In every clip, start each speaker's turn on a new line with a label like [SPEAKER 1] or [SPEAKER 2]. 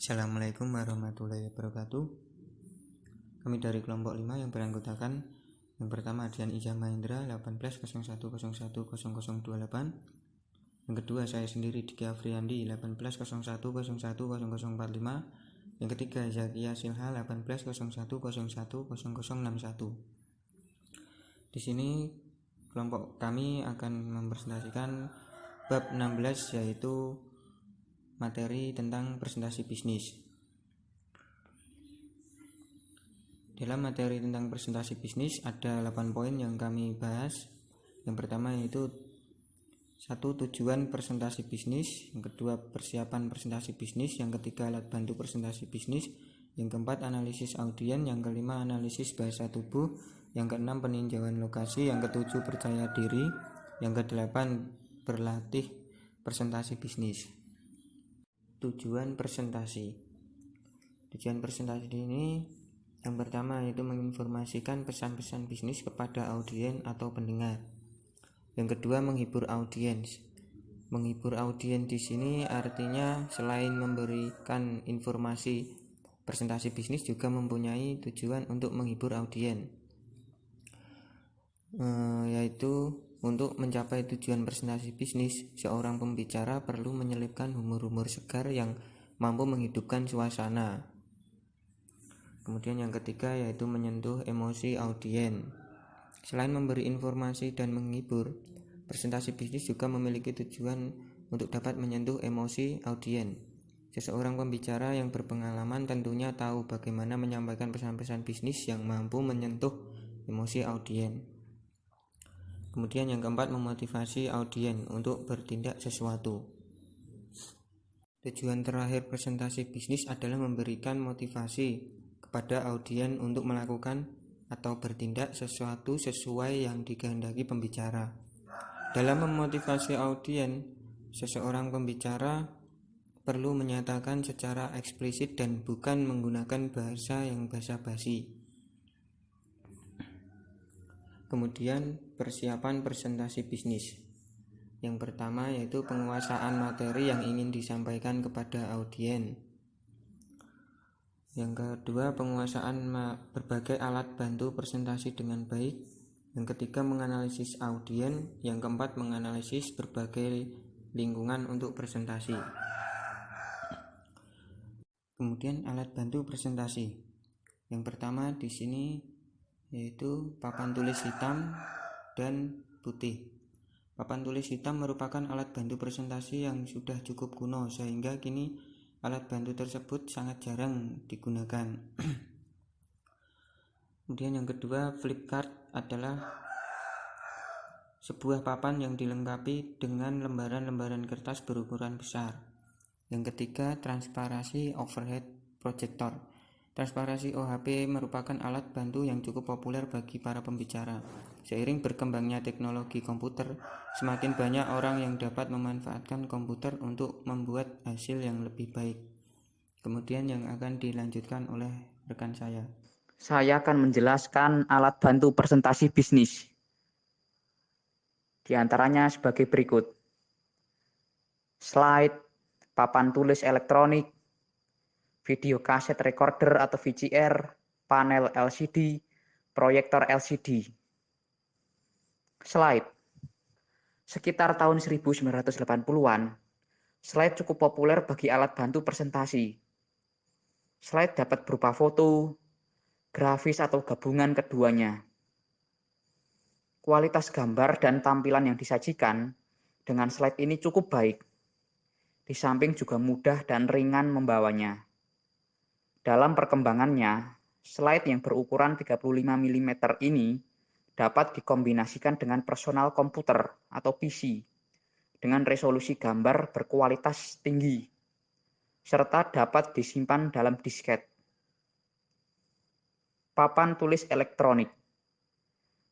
[SPEAKER 1] Assalamualaikum warahmatullahi wabarakatuh. Kami dari kelompok 5 yang beranggotakan yang pertama Adrian Ija Mahendra 1801010028. Yang kedua saya sendiri Diki Afriandi 1801010045. Yang ketiga Zakia Silha 1801010061. Di sini kelompok kami akan mempresentasikan bab 16 yaitu materi tentang presentasi bisnis. Dalam materi tentang presentasi bisnis ada 8 poin yang kami bahas. Yang pertama yaitu 1. Tujuan presentasi bisnis. Yang kedua persiapan presentasi bisnis. Yang ketiga alat bantu presentasi bisnis. Yang keempat analisis audien. Yang kelima analisis bahasa tubuh. Yang keenam peninjauan lokasi. Yang ketujuh percaya diri. Yang kedelapan berlatih presentasi bisnis. Tujuan presentasi ini yang pertama yaitu menginformasikan pesan-pesan bisnis kepada audien atau pendengar. Yang kedua menghibur audiens. Menghibur audiens di sini artinya selain memberikan informasi presentasi bisnis juga mempunyai tujuan untuk menghibur audiens, yaitu untuk mencapai tujuan presentasi bisnis, seorang pembicara perlu menyelipkan humor-humor segar yang mampu menghidupkan suasana. Kemudian yang ketiga yaitu menyentuh emosi audien. Selain memberi informasi dan menghibur, presentasi bisnis juga memiliki tujuan untuk dapat menyentuh emosi audien. Seseorang pembicara yang berpengalaman tentunya tahu bagaimana menyampaikan pesan-pesan bisnis yang mampu menyentuh emosi audien. Kemudian yang keempat memotivasi audien untuk bertindak sesuatu. Tujuan terakhir presentasi bisnis adalah memberikan motivasi kepada audien untuk melakukan atau bertindak sesuatu sesuai yang dikehendaki pembicara. Dalam memotivasi audien, seseorang pembicara perlu menyatakan secara eksplisit dan bukan menggunakan bahasa yang basa-basi. Kemudian persiapan presentasi bisnis. Yang pertama yaitu penguasaan materi yang ingin disampaikan kepada audien. Yang kedua penguasaan berbagai alat bantu presentasi dengan baik. Yang ketiga menganalisis audien. Yang keempat menganalisis berbagai lingkungan untuk presentasi. Kemudian alat bantu presentasi. Yang pertama di sini yaitu papan tulis hitam dan putih. Papan tulis hitam merupakan alat bantu presentasi yang sudah cukup kuno sehingga kini alat bantu tersebut sangat jarang digunakan. Kemudian yang kedua flip chart adalah sebuah papan yang dilengkapi dengan lembaran-lembaran kertas berukuran besar. Yang ketiga transparansi overhead projector. Transparansi OHP merupakan alat bantu yang cukup populer bagi para pembicara. Seiring berkembangnya teknologi komputer, semakin banyak orang yang dapat memanfaatkan komputer untuk membuat hasil yang lebih baik. Kemudian yang akan dilanjutkan oleh rekan saya.
[SPEAKER 2] Saya akan menjelaskan alat bantu presentasi bisnis. Di antaranya sebagai berikut. Slide, papan tulis elektronik, video kaset recorder atau VCR, panel LCD, proyektor LCD. Slide. Sekitar tahun 1980-an, slide cukup populer bagi alat bantu presentasi. Slide dapat berupa foto, grafis atau gabungan keduanya. Kualitas gambar dan tampilan yang disajikan dengan slide ini cukup baik. Di samping juga mudah dan ringan membawanya. Dalam perkembangannya, slide yang berukuran 35 mm ini dapat dikombinasikan dengan personal komputer atau PC dengan resolusi gambar berkualitas tinggi, serta dapat disimpan dalam disket. Papan tulis elektronik.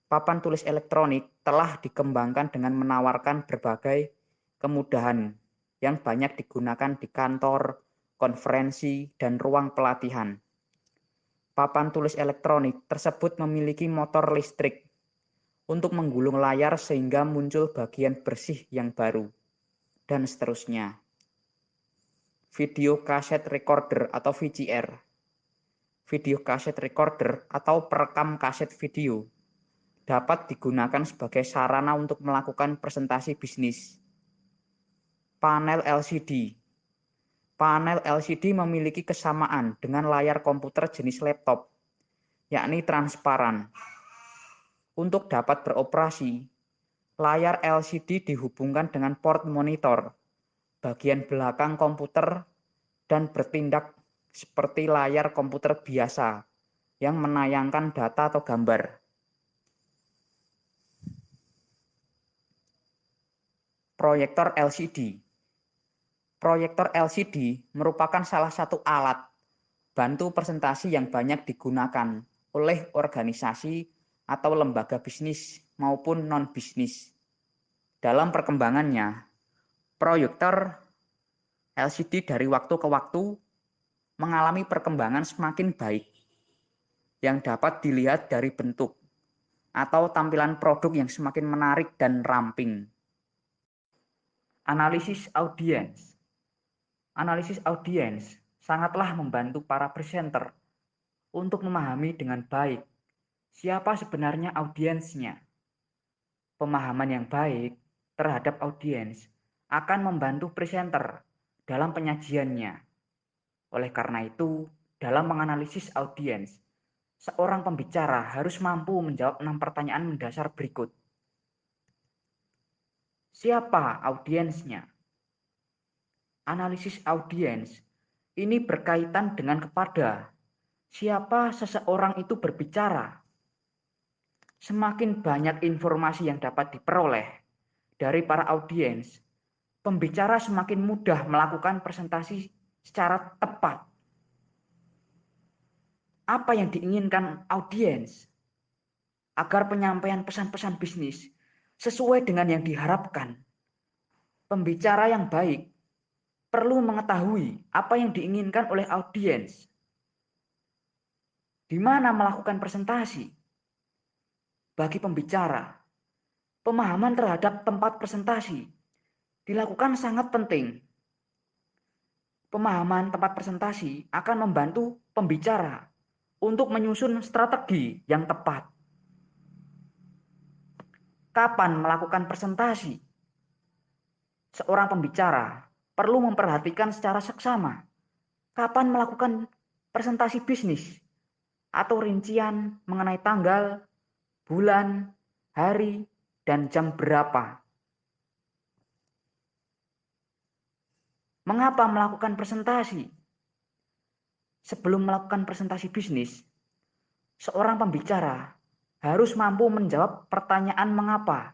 [SPEAKER 2] Papan tulis elektronik telah dikembangkan dengan menawarkan berbagai kemudahan yang banyak digunakan di kantor, konferensi, dan ruang pelatihan. Papan tulis elektronik tersebut memiliki motor listrik untuk menggulung layar sehingga muncul bagian bersih yang baru, dan seterusnya. video cassette recorder atau VCR. Video cassette recorder atau perekam kaset video dapat digunakan sebagai sarana untuk melakukan presentasi bisnis. Panel LCD. Panel LCD memiliki kesamaan dengan layar komputer jenis laptop, yakni transparan. Untuk dapat beroperasi, layar LCD dihubungkan dengan port monitor, bagian belakang komputer, dan bertindak seperti layar komputer biasa yang menayangkan data atau gambar. Proyektor LCD. Proyektor LCD merupakan salah satu alat bantu presentasi yang banyak digunakan oleh organisasi atau lembaga bisnis maupun non-bisnis. Dalam perkembangannya, proyektor LCD dari waktu ke waktu mengalami perkembangan semakin baik yang dapat dilihat dari bentuk atau tampilan produk yang semakin menarik dan ramping. Analisis audiens. Analisis audiens sangatlah membantu para presenter untuk memahami dengan baik siapa sebenarnya audiensnya. Pemahaman yang baik terhadap audiens akan membantu presenter dalam penyajiannya. Oleh karena itu, dalam menganalisis audiens, seorang pembicara harus mampu menjawab 6 pertanyaan mendasar berikut. Siapa audiensnya? Analisis audiens ini berkaitan dengan kepada siapa seseorang itu berbicara. Semakin banyak informasi yang dapat diperoleh dari para audiens, pembicara semakin mudah melakukan presentasi secara tepat. Apa yang diinginkan audiens? Agar penyampaian pesan-pesan bisnis sesuai dengan yang diharapkan. Pembicara yang baik perlu mengetahui apa yang diinginkan oleh audiens. Di mana melakukan presentasi? Bagi pembicara, pemahaman terhadap tempat presentasi dilakukan sangat penting. Pemahaman tempat presentasi akan membantu pembicara untuk menyusun strategi yang tepat. Kapan melakukan presentasi? Seorang pembicara perlu memperhatikan secara seksama kapan melakukan presentasi bisnis atau rincian mengenai tanggal, bulan, hari, dan jam berapa. Mengapa melakukan presentasi? Sebelum melakukan presentasi bisnis, seorang pembicara harus mampu menjawab pertanyaan mengapa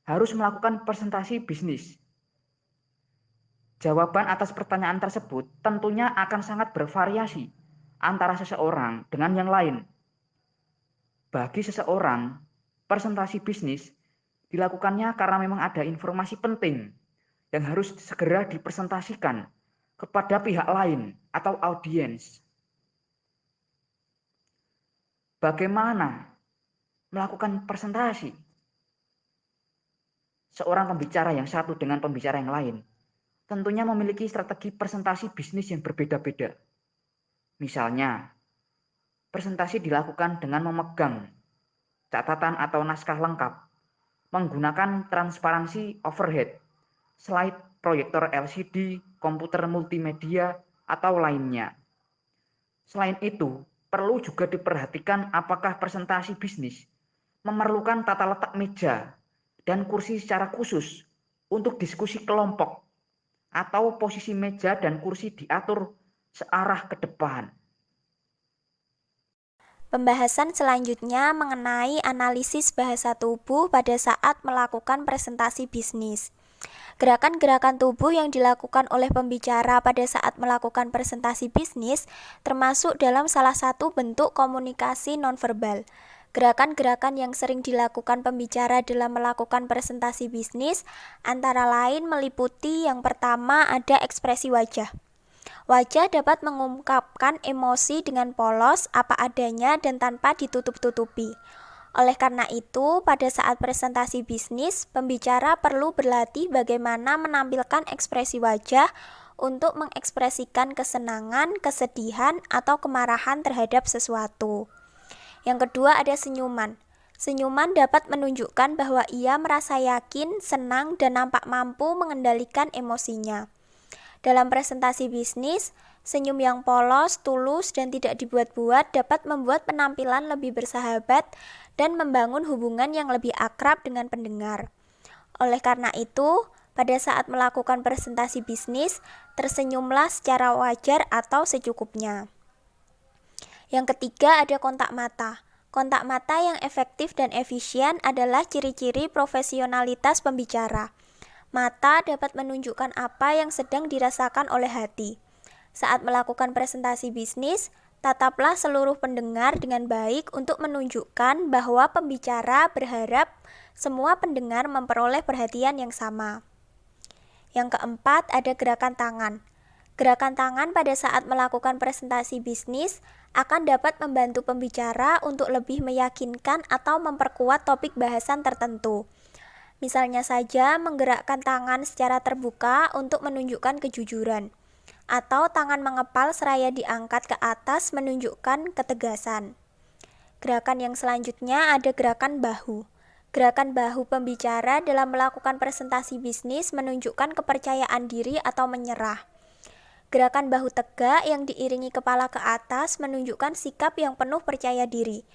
[SPEAKER 2] harus melakukan presentasi bisnis. Jawaban atas pertanyaan tersebut tentunya akan sangat bervariasi antara seseorang dengan yang lain. Bagi seseorang, presentasi bisnis dilakukannya karena memang ada informasi penting yang harus segera dipresentasikan kepada pihak lain atau audiens. Bagaimana melakukan presentasi? Seorang pembicara yang satu dengan pembicara yang lain tentunya memiliki strategi presentasi bisnis yang berbeda-beda. Misalnya, presentasi dilakukan dengan memegang catatan atau naskah lengkap, menggunakan transparansi overhead, slide, proyektor LCD, komputer multimedia, atau lainnya. Selain itu, perlu juga diperhatikan apakah presentasi bisnis memerlukan tata letak meja dan kursi secara khusus untuk diskusi kelompok, atau posisi meja dan kursi diatur searah ke depan.
[SPEAKER 3] Pembahasan selanjutnya mengenai analisis bahasa tubuh pada saat melakukan presentasi bisnis. Gerakan-gerakan tubuh yang dilakukan oleh pembicara pada saat melakukan presentasi bisnis termasuk dalam salah satu bentuk komunikasi nonverbal. Gerakan-gerakan yang sering dilakukan pembicara dalam melakukan presentasi bisnis antara lain meliputi yang pertama ada ekspresi wajah. Wajah dapat mengungkapkan emosi dengan polos, apa adanya, dan tanpa ditutup-tutupi. Oleh karena itu, pada saat presentasi bisnis, pembicara perlu berlatih bagaimana menampilkan ekspresi wajah untuk mengekspresikan kesenangan, kesedihan, atau kemarahan terhadap sesuatu. Yang kedua ada senyuman. Senyuman dapat menunjukkan bahwa ia merasa yakin, senang, dan nampak mampu mengendalikan emosinya. Dalam presentasi bisnis, senyum yang polos, tulus, dan tidak dibuat-buat dapat membuat penampilan lebih bersahabat dan membangun hubungan yang lebih akrab dengan pendengar. Oleh karena itu, pada saat melakukan presentasi bisnis, tersenyumlah secara wajar atau secukupnya. Yang ketiga ada kontak mata. Kontak mata yang efektif dan efisien adalah ciri-ciri profesionalitas pembicara. Mata dapat menunjukkan apa yang sedang dirasakan oleh hati. Saat melakukan presentasi bisnis, tataplah seluruh pendengar dengan baik untuk menunjukkan bahwa pembicara berharap semua pendengar memperoleh perhatian yang sama. Yang keempat ada gerakan tangan. Gerakan tangan pada saat melakukan presentasi bisnis akan dapat membantu pembicara untuk lebih meyakinkan atau memperkuat topik bahasan tertentu. Misalnya saja menggerakkan tangan secara terbuka untuk menunjukkan kejujuran, atau tangan mengepal seraya diangkat ke atas menunjukkan ketegasan. Gerakan yang selanjutnya ada gerakan bahu. Gerakan bahu pembicara dalam melakukan presentasi bisnis menunjukkan kepercayaan diri atau menyerah. Gerakan bahu tegak yang diiringi kepala ke atas menunjukkan sikap yang penuh percaya diri.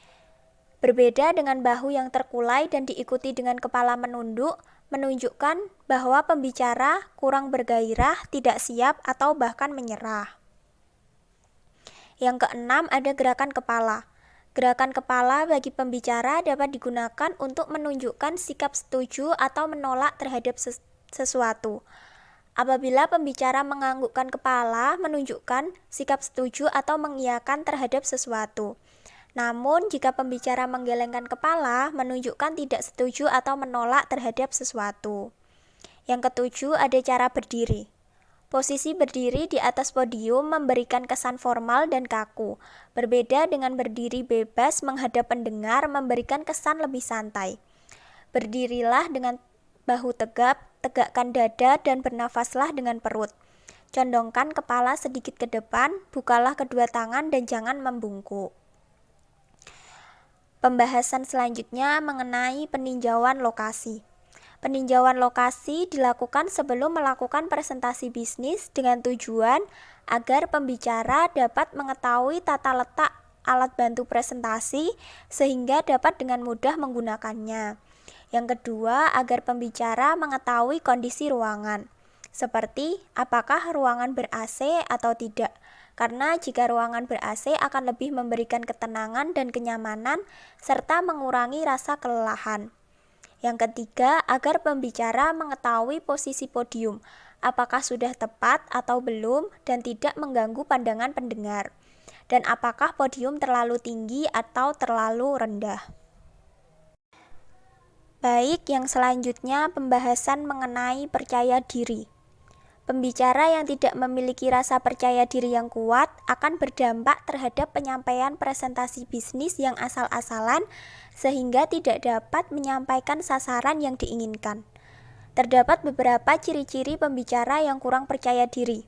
[SPEAKER 3] Berbeda dengan bahu yang terkulai dan diikuti dengan kepala menunduk, menunjukkan bahwa pembicara kurang bergairah, tidak siap, atau bahkan menyerah. Yang keenam ada gerakan kepala. Gerakan kepala bagi pembicara dapat digunakan untuk menunjukkan sikap setuju atau menolak terhadap sesuatu. Apabila pembicara menganggukkan kepala, menunjukkan sikap setuju atau mengiyakan terhadap sesuatu. Namun, jika pembicara menggelengkan kepala, menunjukkan tidak setuju atau menolak terhadap sesuatu. Yang ketujuh ada cara berdiri. Posisi berdiri di atas podium memberikan kesan formal dan kaku. Berbeda dengan berdiri bebas menghadap pendengar memberikan kesan lebih santai. Berdirilah dengan bahu tegap, tegakkan dada dan bernafaslah dengan perut. Condongkan kepala sedikit ke depan, bukalah kedua tangan dan jangan membungkuk. Pembahasan selanjutnya mengenai peninjauan lokasi. Peninjauan lokasi dilakukan sebelum melakukan presentasi bisnis dengan tujuan agar pembicara dapat mengetahui tata letak alat bantu presentasi sehingga dapat dengan mudah menggunakannya. Yang kedua, agar pembicara mengetahui kondisi ruangan, seperti apakah ruangan ber-AC atau tidak. Karena jika ruangan ber-AC akan lebih memberikan ketenangan dan kenyamanan serta mengurangi rasa kelelahan. Yang ketiga, agar pembicara mengetahui posisi podium, apakah sudah tepat atau belum dan tidak mengganggu pandangan pendengar. Dan apakah podium terlalu tinggi atau terlalu rendah. Baik, yang selanjutnya pembahasan mengenai percaya diri. Pembicara yang tidak memiliki rasa percaya diri yang kuat akan berdampak terhadap penyampaian presentasi bisnis yang asal-asalan sehingga tidak dapat menyampaikan sasaran yang diinginkan. Terdapat beberapa ciri-ciri pembicara yang kurang percaya diri.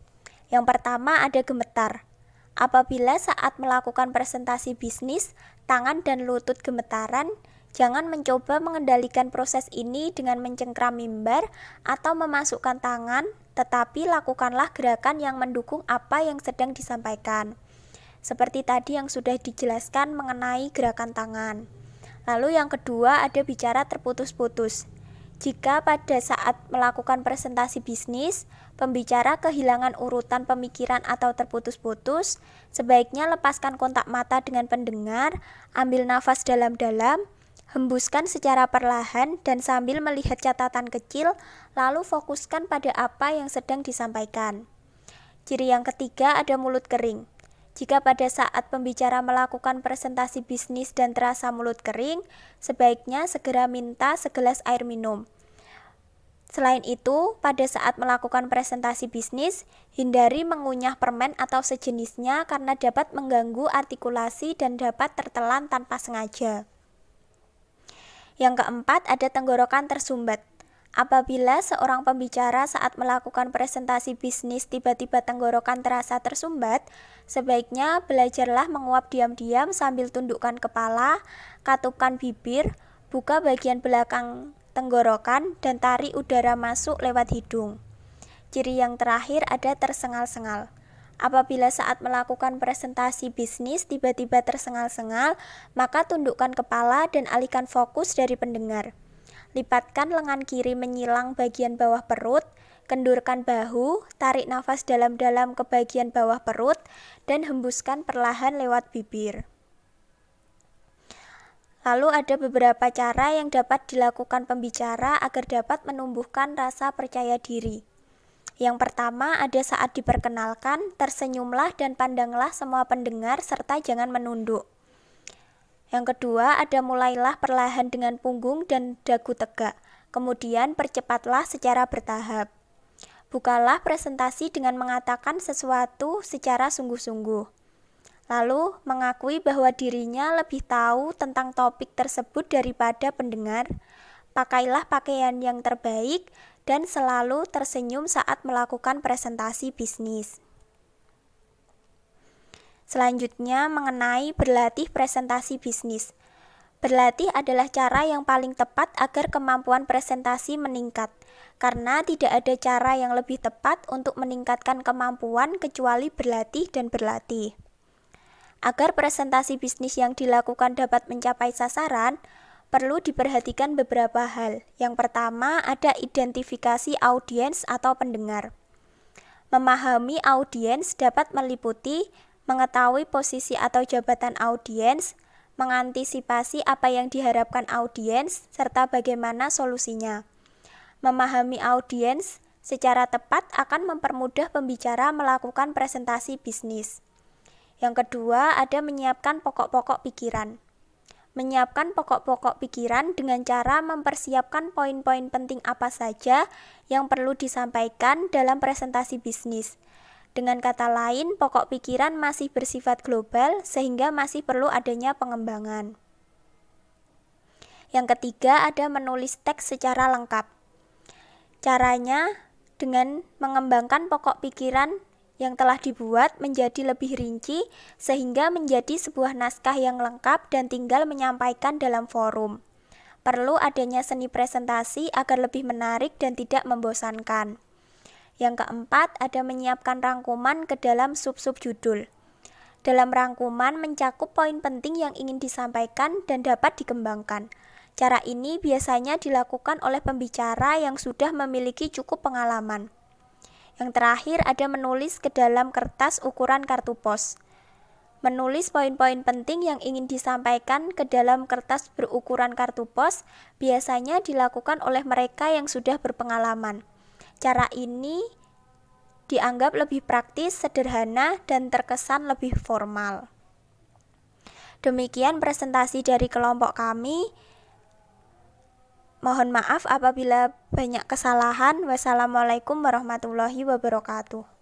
[SPEAKER 3] Yang pertama ada gemetar. Apabila saat melakukan presentasi bisnis, tangan dan lutut gemetaran, jangan mencoba mengendalikan proses ini dengan mencengkram mimbar atau memasukkan tangan, tetapi lakukanlah gerakan yang mendukung apa yang sedang disampaikan. Seperti tadi yang sudah dijelaskan mengenai gerakan tangan. Lalu yang kedua ada bicara terputus-putus. Jika pada saat melakukan presentasi bisnis, pembicara kehilangan urutan pemikiran atau terputus-putus, sebaiknya lepaskan kontak mata dengan pendengar, ambil nafas dalam-dalam, hembuskan secara perlahan dan sambil melihat catatan kecil, lalu fokuskan pada apa yang sedang disampaikan. Ciri yang ketiga ada mulut kering. Jika pada saat pembicara melakukan presentasi bisnis dan terasa mulut kering, sebaiknya segera minta segelas air minum. Selain itu, pada saat melakukan presentasi bisnis, hindari mengunyah permen atau sejenisnya karena dapat mengganggu artikulasi dan dapat tertelan tanpa sengaja. Yang keempat ada tenggorokan tersumbat. Apabila seorang pembicara saat melakukan presentasi bisnis tiba-tiba tenggorokan terasa tersumbat, sebaiknya belajarlah menguap diam-diam sambil tundukkan kepala, katupkan bibir, buka bagian belakang tenggorokan, dan tarik udara masuk lewat hidung. Ciri yang terakhir ada tersengal-sengal. Apabila saat melakukan presentasi bisnis tiba-tiba tersengal-sengal, maka tundukkan kepala dan alihkan fokus dari pendengar. Lipatkan lengan kiri menyilang bagian bawah perut, kendurkan bahu, tarik nafas dalam-dalam ke bagian bawah perut, dan hembuskan perlahan lewat bibir. Lalu ada beberapa cara yang dapat dilakukan pembicara agar dapat menumbuhkan rasa percaya diri. Yang pertama ada saat diperkenalkan, tersenyumlah dan pandanglah semua pendengar serta jangan menunduk. Yang kedua, ada mulailah perlahan dengan punggung dan dagu tegak, kemudian percepatlah secara bertahap. Bukalah presentasi dengan mengatakan sesuatu secara sungguh-sungguh. Lalu, mengakui bahwa dirinya lebih tahu tentang topik tersebut daripada pendengar. Pakailah pakaian yang terbaik dan selalu tersenyum saat melakukan presentasi bisnis. Selanjutnya mengenai berlatih presentasi bisnis. Berlatih adalah cara yang paling tepat agar kemampuan presentasi meningkat, karena tidak ada cara yang lebih tepat untuk meningkatkan kemampuan kecuali berlatih dan berlatih. Agar presentasi bisnis yang dilakukan dapat mencapai sasaran, perlu diperhatikan beberapa hal. Yang pertama ada identifikasi audiens atau pendengar. Memahami audiens dapat meliputi mengetahui posisi atau jabatan audiens, mengantisipasi apa yang diharapkan audiens, serta bagaimana solusinya. Memahami audiens secara tepat akan mempermudah pembicara melakukan presentasi bisnis. Yang kedua, ada menyiapkan pokok-pokok pikiran. Menyiapkan pokok-pokok pikiran dengan cara mempersiapkan poin-poin penting apa saja yang perlu disampaikan dalam presentasi bisnis. Dengan kata lain, pokok pikiran masih bersifat global sehingga masih perlu adanya pengembangan. Yang ketiga ada menulis teks secara lengkap. Caranya dengan mengembangkan pokok pikiran yang telah dibuat menjadi lebih rinci sehingga menjadi sebuah naskah yang lengkap dan tinggal menyampaikan dalam forum. Perlu adanya seni presentasi agar lebih menarik dan tidak membosankan. Yang keempat, ada menyiapkan rangkuman ke dalam sub-sub judul. Dalam rangkuman mencakup poin penting yang ingin disampaikan dan dapat dikembangkan. Cara ini biasanya dilakukan oleh pembicara yang sudah memiliki cukup pengalaman. Yang terakhir, ada menulis ke dalam kertas ukuran kartu pos. Menulis poin-poin penting yang ingin disampaikan ke dalam kertas berukuran kartu pos biasanya dilakukan oleh mereka yang sudah berpengalaman. Cara ini dianggap lebih praktis, sederhana, dan terkesan lebih formal. Demikian presentasi dari kelompok kami. Mohon maaf apabila banyak kesalahan. Wassalamualaikum warahmatullahi wabarakatuh.